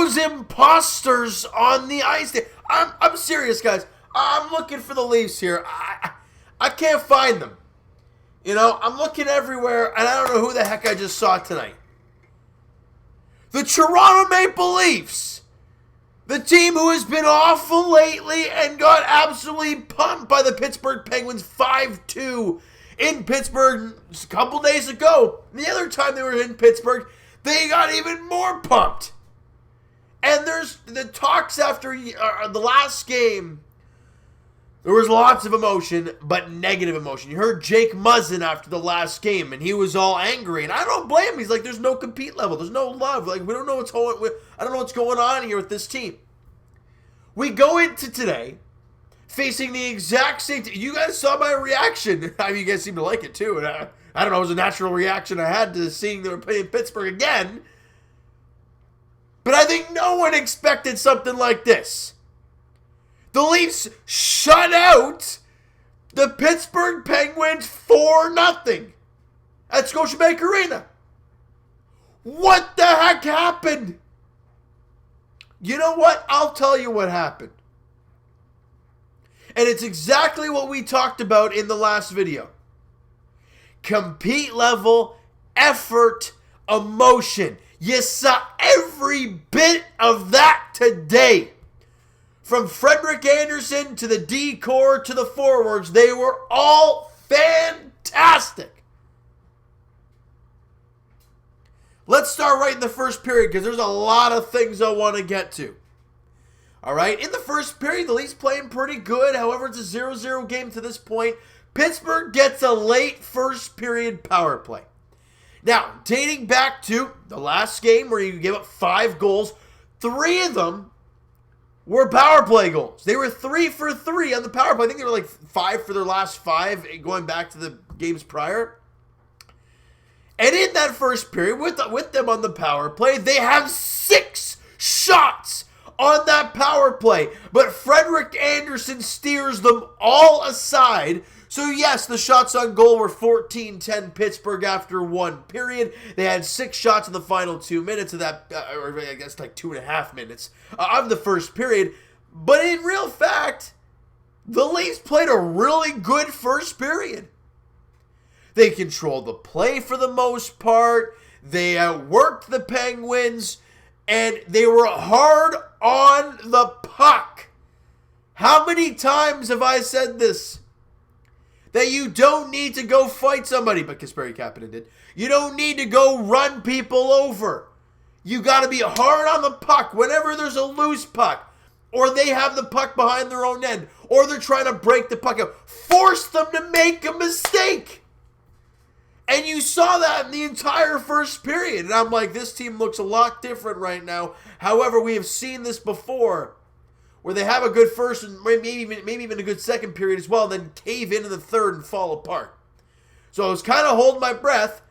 those imposters on the ice. I'm serious, guys. I'm looking for the Leafs here. I can't find them. You know, I'm looking everywhere, and I don't know who the heck I just saw tonight. The Toronto Maple Leafs, the team who has been awful lately and got absolutely pumped by the Pittsburgh Penguins 5-2 in Pittsburgh a couple days ago. The other time they were in Pittsburgh, they got even more pumped. And there's the talks after the last game. There was lots of emotion, but negative emotion. You heard Jake Muzzin after the last game, and he was all angry. And I don't blame him. He's like, there's no compete level. There's no love. Like, we don't know what's going. I don't know what's going on here with this team. We go into today facing the exact same team. You guys saw my reaction. I mean, you guys seem to like it too. And I don't know. It was a natural reaction I had to seeing they were playing Pittsburgh again. But I think no one expected something like this. The Leafs shut out the Pittsburgh Penguins 4-0 at Scotiabank Arena. What the heck happened? You know what? I'll tell you what happened. And it's exactly what we talked about in the last video. Compete level, effort, emotion. You saw every bit of that today. From Frederik Andersen to the D-core to the forwards, they were all fantastic. Let's start right in the first period because there's a lot of things I want to get to. All right, in the first period, the Leafs playing pretty good. However, it's a 0-0 game to this point. Pittsburgh gets a late first period power play. Now, dating back to the last game where you gave up 5 goals, 3 of them were power play goals. They were 3 for 3 on the power play. I think they were like 5 for their last 5 going back to the games prior. And in that first period, with them on the power play, they have 6 shots on that power play. But Frederik Andersen steers them all aside. So yes, the shots on goal were 14-10 Pittsburgh after 1 period. They had 6 shots in the final 2 minutes of that, or I guess like 2.5 minutes of the first period. But in real fact, the Leafs played a really good first period. They controlled the play for the most part. They outworked the Penguins, and they were hard on the puck. How many times have I said this? That you don't need to go fight somebody, but Kasperi Kapanen did. You don't need to go run people over. You got to be hard on the puck whenever there's a loose puck, or they have the puck behind their own end, or they're trying to break the puck up. Force them to make a mistake. And you saw that in the entire first period. And I'm like, this team looks a lot different right now. However, we have seen this before, where they have a good first and maybe even a good second period as well, and then cave in the third and fall apart. So I was kind of holding my breath,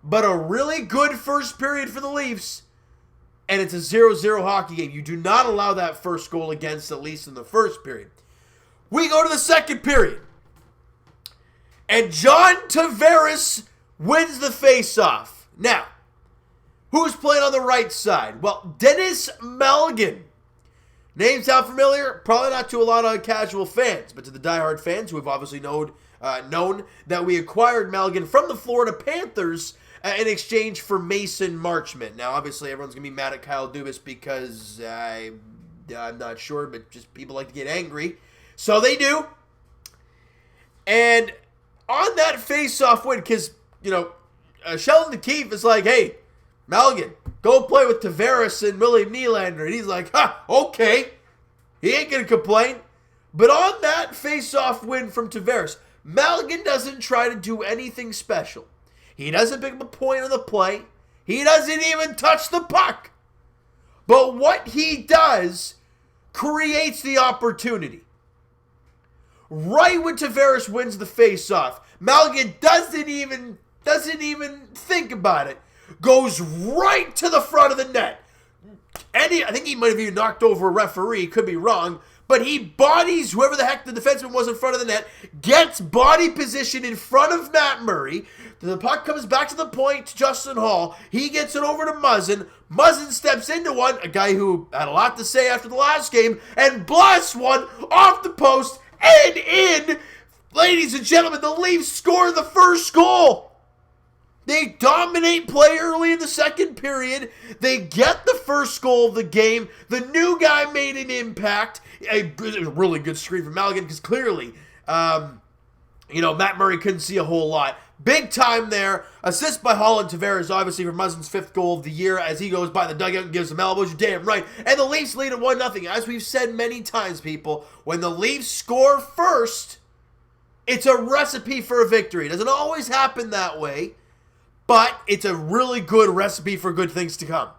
but a really good first period for the Leafs, and it's a 0-0 hockey game. You do not allow that first goal against, at least in the first period. We go to the second period, and John Tavares wins the face-off. Now, who's playing on the right side? Well, Dennis Malgin. Name sound familiar? Probably not to a lot of casual fans, but to the diehard fans who have obviously known that we acquired Malgin from the Florida Panthers in exchange for Mason Marchment. Now, obviously, everyone's going to be mad at Kyle Dubas because I'm not sure, but just people like to get angry. So they do. And on that face-off win, because, Sheldon Keefe is like, hey, Malgin, go play with Tavares and Willie Nylander. And he's like, okay. He ain't going to complain. But on that face-off win from Tavares, Malgin doesn't try to do anything special. He doesn't pick up a point on the play. He doesn't even touch the puck. But what he does creates the opportunity. Right when Tavares wins the face-off, Malgin doesn't even think about it. Goes right to the front of the net. I think he might have even knocked over a referee. Could be wrong. but he bodies whoever the heck the defenseman was in front of the net, gets body position in front of Matt Murray. The puck comes back to the point to Justin Hall. He gets it over to Muzzin. Muzzin steps into one, a guy who had a lot to say after the last game, and blasts one off the post and in. Ladies and gentlemen, the Leafs score the first goal. They dominate play early in the second period. They get the first goal of the game. The new guy made an impact. A really good screen from Malgin because clearly, Matt Murray couldn't see a whole lot. Big time there. Assist by Hall and Tavares, obviously, for Muzzin's 5th goal of the year as he goes by the dugout and gives him elbows. You're damn right. And the Leafs lead at 1-0. As we've said many times, people, when the Leafs score first, it's a recipe for a victory. It doesn't always happen that way, but it's a really good recipe for good things to come.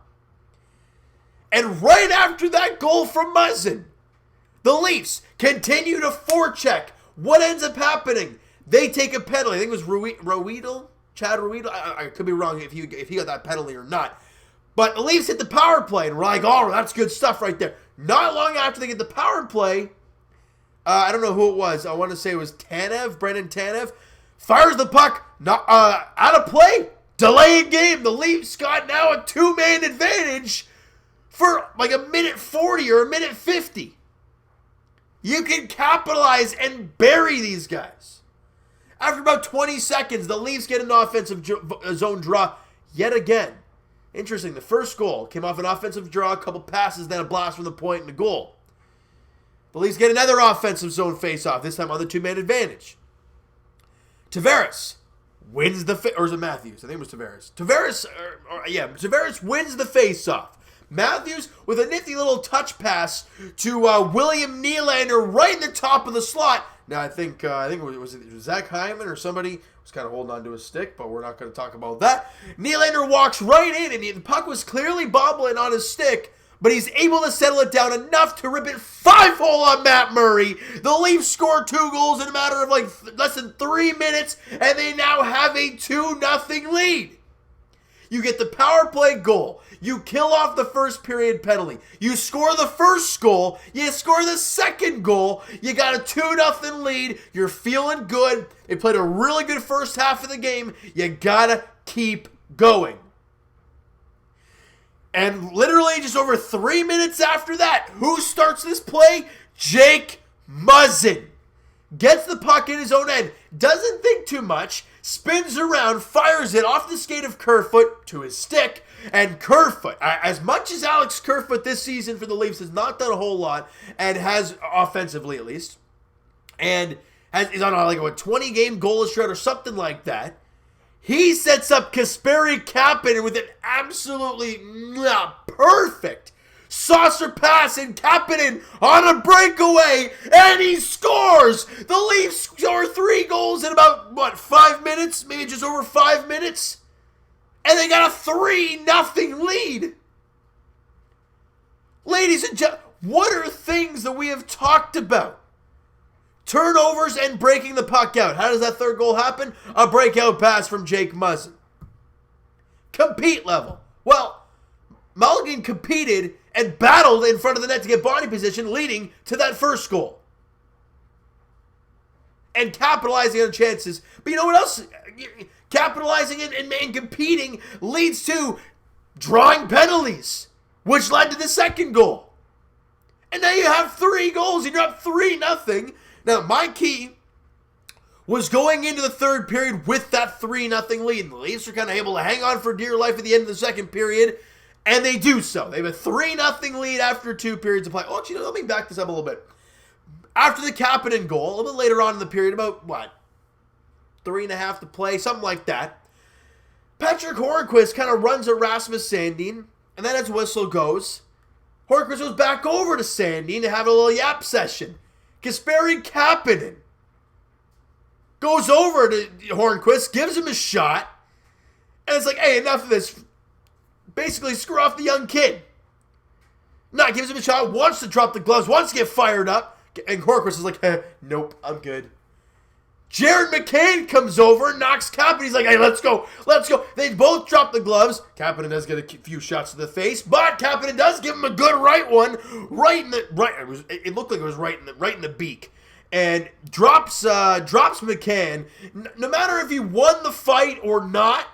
And right after that goal from Muzzin, the Leafs continue to forecheck. What ends up happening? They take a penalty. I think it was Chad Ruedel. I could be wrong if he got that penalty or not. But the Leafs hit the power play, and we're like, oh, that's good stuff right there. Not long after they get the power play, I don't know who it was. I want to say it was Brendan Tanev, fires the puck, out of play, delay game. The Leafs got now a 2-man advantage for like a minute 40 or a minute 50. You can capitalize and bury these guys. After about 20 seconds, the Leafs get an offensive zone draw yet again. Interesting, the first goal came off an offensive draw, a couple passes, then a blast from the point and a goal. The Leafs get another offensive zone face-off, this time on the 2-man advantage. Tavares wins the or is it Matthews? I think it was Tavares. Tavares wins the face-off. Matthews with a nifty little touch pass to William Nylander right in the top of the slot. Now I think it was Zach Hyman or somebody was kind of holding on to his stick, but we're not going to talk about that. Nylander walks right in, and the puck was clearly bobbling on his stick, but he's able to settle it down enough to rip it 5-hole on Matt Murray. The Leafs score 2 goals in a matter of less than 3 minutes, and they now have a 2-0 lead. You get the power play goal. You kill off the first period penalty. You score the first goal. You score the second goal. You got a 2-0 lead. You're feeling good. They played a really good first half of the game. You gotta keep going. And literally just over 3 minutes after that, who starts this play? Jake Muzzin. Gets the puck in his own end. Doesn't think too much. Spins around, fires it off the skate of Kerfoot to his stick, and Kerfoot, as much as Alex Kerfoot this season for the Leafs has not done a whole lot, and has offensively at least, and is on a 20-game goalless drought or something like that, he sets up Kasperi Kapanen with an absolutely perfect saucer pass, and Kapanen on a breakaway, and he scores! The Leafs score 3 goals in about, 5 minutes? Maybe just over 5 minutes? And they got a 3-0 lead. Ladies and gentlemen, what are things that we have talked about? Turnovers and breaking the puck out. How does that third goal happen? A breakout pass from Jake Muzzin. Compete level. Well, Mulligan competed and battled in front of the net to get body position, leading to that first goal. And capitalizing on chances. But you know what else? Capitalizing and competing leads to drawing penalties, which led to the second goal. And now you have 3 goals and you're up 3-0. Now, my key was going into the third period with that 3-0 lead. And the Leafs are kind of able to hang on for dear life at the end of the second period. And they do so. They have a 3-0 lead after 2 periods of play. Oh, actually, let me back this up a little bit. After the Kapanen goal, a little bit later on in the period, about, 3.5 to play, something like that, Patrick Hornquist kind of runs at Rasmus Sandin, and then as whistle goes, Hornquist goes back over to Sandin to have a little yap session. Kasperi Kapanen goes over to Hornquist, gives him a shot, and it's like, hey, enough of this. Basically, screw off the young kid. Gives him a shot, wants to drop the gloves, wants to get fired up, and Hornquist is like, nope, I'm good. Jared McCann comes over and knocks Kapanen. He's like, hey, let's go. They both drop the gloves. Kapanen does get a few shots to the face, but Kapanen does give him a good right one. It looked like it was right in the beak. And drops McCann. No matter if he won the fight or not,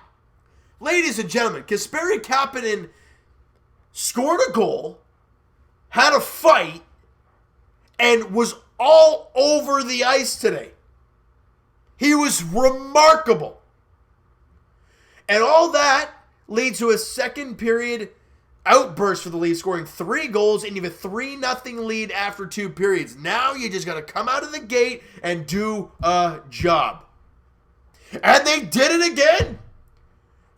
ladies and gentlemen, Kasperi Kapanen scored a goal, had a fight, and was all over the ice today. He was remarkable. And all that leads to a second period outburst for the Leafs, scoring 3 goals, and you have a 3-0 lead after 2 periods. Now you just got to come out of the gate and do a job. And they did it again.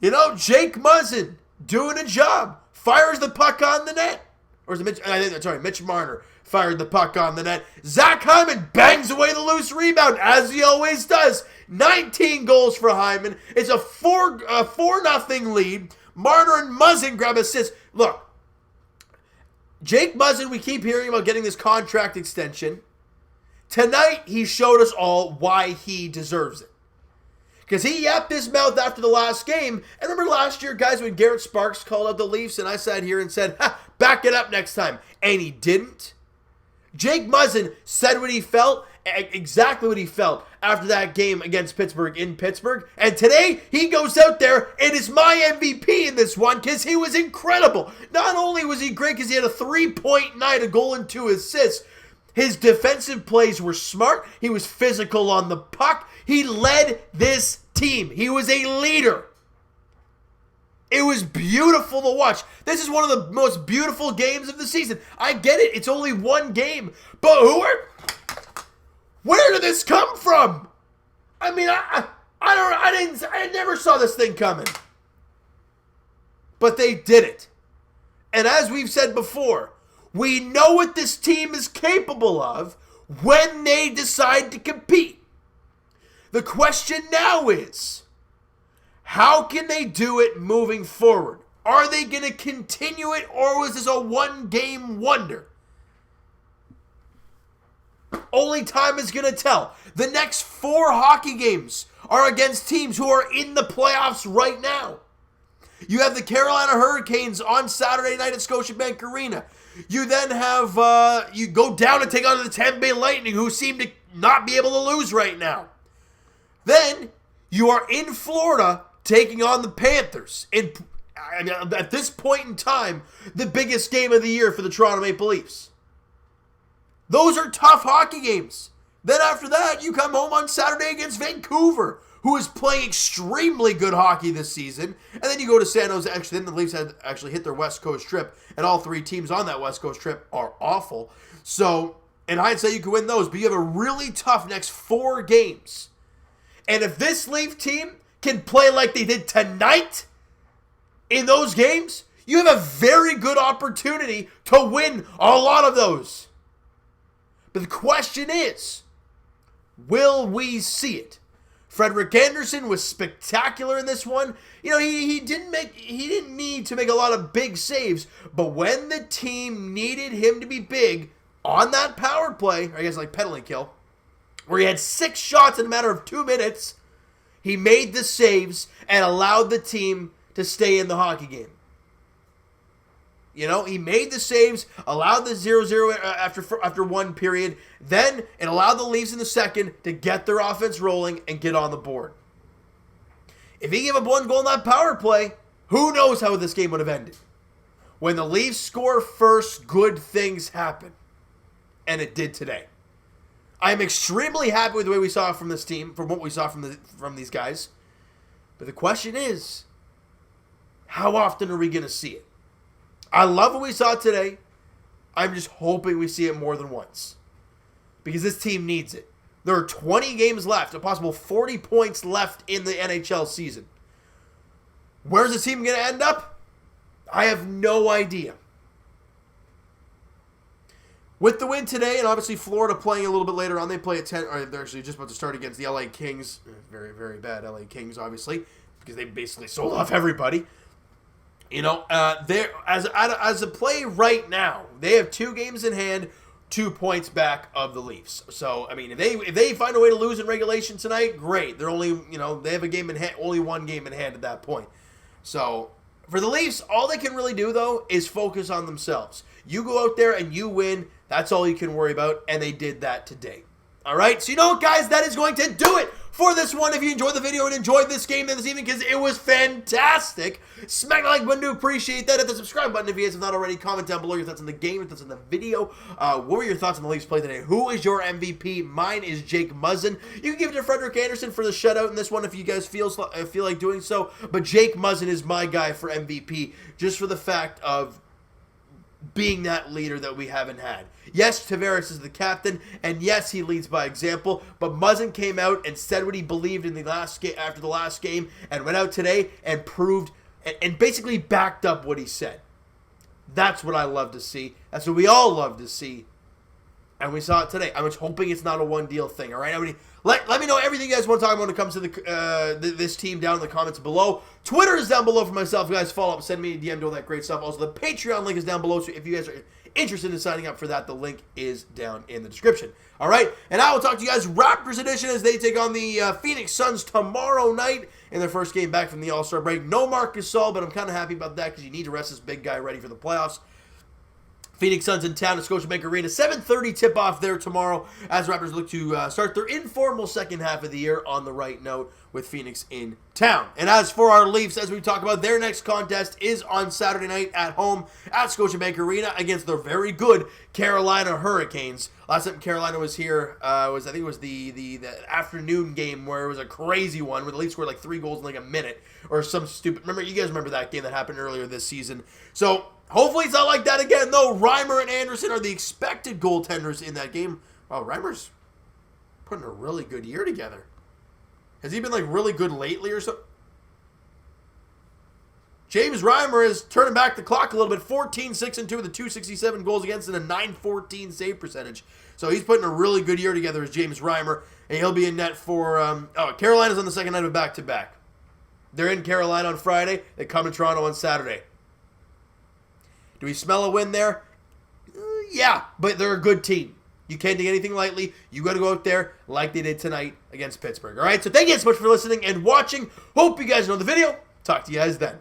You know, Jake Muzzin doing a job. Fires the puck on the net. Or is it Mitch Marner fired the puck on the net. Zach Hyman bangs away the loose rebound, as he always does. 19 goals for Hyman. It's a 4-0 lead. Marner and Muzzin grab assists. Look, Jake Muzzin, we keep hearing about getting this contract extension. Tonight, he showed us all why he deserves it. Because he yapped his mouth after the last game. And remember last year, guys, when Garrett Sparks called out the Leafs, and I sat here and said, back it up next time. And he didn't. Jake Muzzin said what he felt, exactly what he felt after that game against Pittsburgh in Pittsburgh. And today, he goes out there and is my MVP in this one because he was incredible. Not only was he great because he had a 3.9, a goal and 2 assists, his defensive plays were smart. He was physical on the puck. He led this team. He was a leader. It was beautiful to watch. This is one of the most beautiful games of the season. I get it. It's only one game. But where did this come from? I mean, I never saw this thing coming. But they did it. And as we've said before, we know what this team is capable of when they decide to compete. The question now is, how can they do it moving forward? Are they going to continue it, or was this a one-game wonder? Only time is going to tell. The next 4 hockey games are against teams who are in the playoffs right now. You have the Carolina Hurricanes on Saturday night at Scotiabank Arena. You then have, you go down and take on the Tampa Bay Lightning, who seem to not be able to lose right now. Then, you are in Florida taking on the Panthers. At this point in time, the biggest game of the year for the Toronto Maple Leafs. Those are tough hockey games. Then after that, you come home on Saturday against Vancouver, who is playing extremely good hockey this season. And then you go to San Jose. Actually, then the Leafs had actually hit their West Coast trip, and all 3 teams on that West Coast trip are awful. So, in hindsight, you can win those, but you have a really tough next 4 games. And if this Leaf team can play like they did tonight in those games, you have a very good opportunity to win a lot of those. But the question is, will we see it? Frederik Andersen was spectacular in this one. You know, he didn't need to make a lot of big saves, but when the team needed him to be big on that power play, or I guess like penalty kill, where he had 6 shots in a matter of 2 minutes, he made the saves and allowed the team to stay in the hockey game. You know, he made the saves, allowed the 0-0 after 1 period, then it allowed the Leafs in the second to get their offense rolling and get on the board. If he gave up 1 goal in that power play, who knows how this game would have ended. When the Leafs score first, good things happen. And it did today. I'm extremely happy with the way we saw it from this team, from what we saw from these guys. But the question is, how often are we going to see it? I love what we saw today. I'm just hoping we see it more than once. Because this team needs it. There are 20 games left, a possible 40 points left in the NHL season. Where's the team going to end up? I have no idea. With the win today, and obviously Florida playing a little bit later on, they play at 10, or they're actually just about to start against the LA Kings. Very, very bad LA Kings, obviously, because they basically sold off everybody. You know, they're as a play right now, they have 2 games in hand. 2 points back of the Leafs. So, I mean, if they find a way to lose in regulation tonight, great. They're only, they have a game in hand, only one game in hand at that point. So, for the Leafs, all they can really do, though, is focus on themselves. You go out there and you win. That's all you can worry about, and they did that today. All right, so you know what, guys? That is going to do it for this one. If you enjoyed the video and enjoyed this game this evening, because it was fantastic, smack the like button to appreciate that. Hit the subscribe button if you guys have not already. Comment down below your thoughts on the game, your thoughts on the video. What were your thoughts on the Leafs play today? Who is your MVP? Mine is Jake Muzzin. You can give it to Frederik Andersen for the shutout in this one if you guys feel like doing so. But Jake Muzzin is my guy for MVP, just for the fact of being that leader that we haven't had. Yes, Tavares is the captain, and yes, he leads by example, but Muzzin came out and said what he believed in the last game, after the last game, and went out today and proved and basically backed up what he said. That's what I love to see. That's what we all love to see. And we saw it today. I'm just hoping it's not a one-deal thing, all right? Let me know everything you guys want to talk about when it comes to this team down in the comments below. Twitter is down below for myself. Guys, follow up, send me a DM, do all that great stuff. Also, the Patreon link is down below, so if you guys are interested in signing up for that, the link is down in the description. All right? And I will talk to you guys Raptors edition as they take on the Phoenix Suns tomorrow night in their first game back from the All-Star break. No Marc Gasol, but I'm kind of happy about that because you need to rest this big guy ready for the playoffs. Phoenix Suns in town at Scotiabank Arena. 7:30 tip-off there tomorrow as Raptors look to start their informal second half of the year on the right note with Phoenix in town. And as for our Leafs, as we talk about, their next contest is on Saturday night at home at Scotiabank Arena against the very good Carolina Hurricanes. Last time Carolina was here I think it was the afternoon game where it was a crazy one where the Leafs scored like 3 goals in like a minute or some stupid. You guys remember that game that happened earlier this season. So hopefully it's not like that again, though. Reimer and Anderson are the expected goaltenders in that game. Wow, Reimer's putting a really good year together. Has he been, like, really good lately or something? James Reimer is turning back the clock a little bit. 14-6-2 with a 267 goals against and a 914 save percentage. So he's putting a really good year together as James Reimer. And he'll be in net for, Carolina's on the second night of back-to-back. They're in Carolina on Friday. They come to Toronto on Saturday. Do we smell a win there? Yeah, but they're a good team. You can't take anything lightly. You got to go out there like they did tonight against Pittsburgh. All right, so thank you so much for listening and watching. Hope you guys know the video. Talk to you guys then.